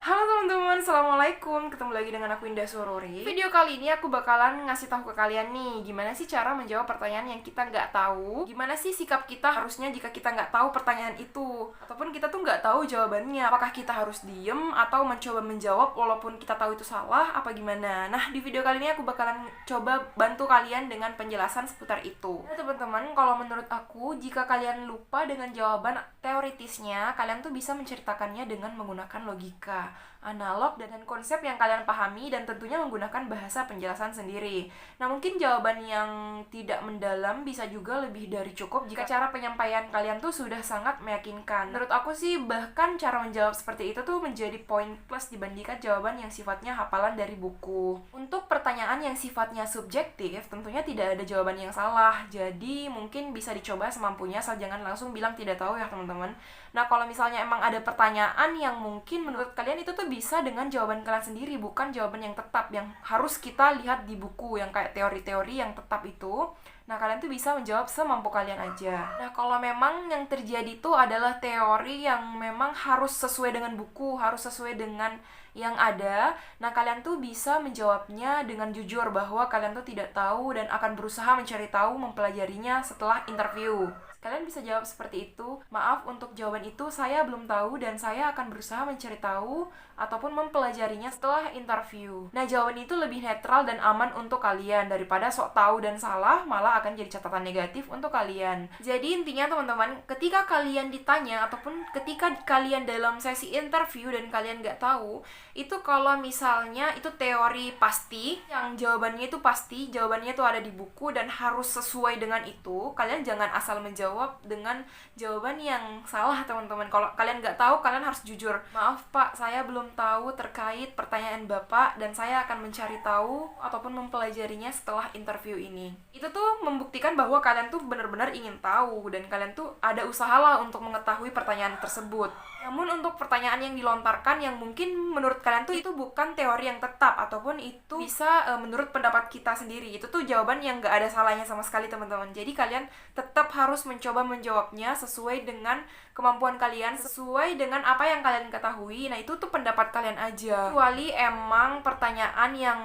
Halo teman-teman, assalamualaikum. Ketemu lagi dengan aku Indah Sururi. Video kali ini aku bakalan ngasih tahu ke kalian nih, gimana sih cara menjawab pertanyaan yang kita nggak tahu. Gimana sih sikap kita harusnya jika kita nggak tahu pertanyaan itu, ataupun kita tuh nggak tahu jawabannya. Apakah kita harus diem atau mencoba menjawab walaupun kita tahu itu salah, apa gimana? Nah, di video kali ini aku bakalan coba bantu kalian dengan penjelasan seputar itu. Nah teman-teman, kalau menurut aku, jika kalian lupa dengan jawaban teoritisnya, kalian tuh bisa menceritakannya dengan menggunakan logika, analog, dan konsep yang kalian pahami, dan tentunya menggunakan bahasa penjelasan sendiri. Nah, mungkin jawaban yang tidak mendalam bisa juga lebih dari cukup jika cara penyampaian kalian tuh sudah sangat meyakinkan. Menurut aku sih, bahkan cara menjawab seperti itu tuh menjadi poin plus dibandingkan jawaban yang sifatnya hafalan dari buku. Untuk pertanyaan yang sifatnya subjektif, tentunya tidak ada jawaban yang salah. Jadi, mungkin bisa dicoba semampunya, asal jangan langsung bilang tidak tahu ya teman-teman. Nah, kalau misalnya emang ada pertanyaan yang mungkin menurut kalian itu tuh bisa dengan jawaban kalian sendiri, bukan jawaban yang tetap yang harus kita lihat di buku yang kayak teori-teori yang tetap itu. Nah, kalian tuh bisa menjawab semampu kalian aja. Nah, kalau memang yang terjadi itu adalah teori yang memang harus sesuai dengan buku, harus sesuai dengan yang ada, nah kalian tuh bisa menjawabnya dengan jujur bahwa kalian tuh tidak tahu dan akan berusaha mencari tahu, mempelajarinya setelah interview. Kalian bisa jawab seperti itu, maaf untuk jawaban itu saya belum tahu dan saya akan berusaha mencari tahu ataupun mempelajarinya setelah interview. Nah, jawaban itu lebih netral dan aman untuk kalian daripada sok tahu dan salah malah akan jadi catatan negatif untuk kalian. Jadi intinya teman-teman, ketika kalian ditanya ataupun ketika kalian dalam sesi interview dan kalian nggak tahu, itu kalau misalnya itu teori pasti, yang jawabannya itu pasti, jawabannya itu ada di buku dan harus sesuai dengan itu, kalian jangan asal menjawab dengan jawaban yang salah teman-teman. Kalau kalian nggak tahu, kalian harus jujur. Maaf Pak, saya belum tahu terkait pertanyaan Bapak dan saya akan mencari tahu ataupun mempelajarinya setelah interview ini. Itu tuh membuktikan bahwa kalian tuh benar-benar ingin tahu dan kalian tuh ada usaha lah untuk mengetahui pertanyaan tersebut. Namun untuk pertanyaan yang dilontarkan yang mungkin menurut kalian tuh itu bukan teori yang tetap ataupun itu bisa menurut pendapat kita sendiri, itu tuh jawaban yang gak ada salahnya sama sekali teman-teman. Jadi kalian tetap harus mencoba menjawabnya sesuai dengan kemampuan kalian, sesuai dengan apa yang kalian ketahui. Nah, itu tuh pendapat kalian aja. Kecuali emang pertanyaan yang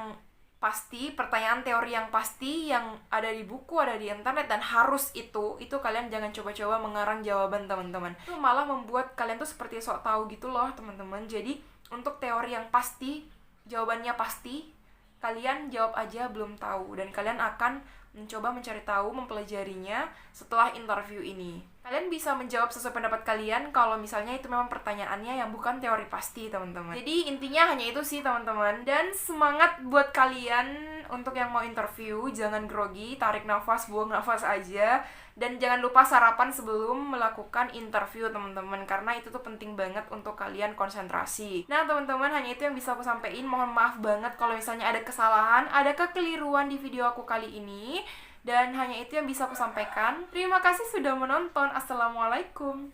pasti, pertanyaan teori yang pasti yang ada di buku, ada di internet dan harus itu kalian jangan coba-coba mengarang jawaban teman-teman. Itu malah membuat kalian tuh seperti sok tahu gitu loh teman-teman. Jadi untuk teori yang pasti, jawabannya pasti, kalian jawab aja belum tahu dan kalian akan mencoba mencari tahu, mempelajarinya setelah interview ini. Kalian bisa menjawab sesuai pendapat kalian kalau misalnya itu memang pertanyaannya yang bukan teori pasti, teman-teman. Jadi intinya hanya itu sih, teman-teman. Dan semangat buat kalian untuk yang mau interview, jangan grogi, tarik nafas, buang nafas aja. Dan jangan lupa sarapan sebelum melakukan interview, teman-teman, karena itu tuh penting banget untuk kalian konsentrasi. Nah, teman-teman, hanya itu yang bisa aku sampaikan. Mohon maaf banget kalau misalnya ada kesalahan, ada kekeliruan di video aku kali ini. Dan hanya itu yang bisa aku sampaikan. Terima kasih sudah menonton. Assalamualaikum.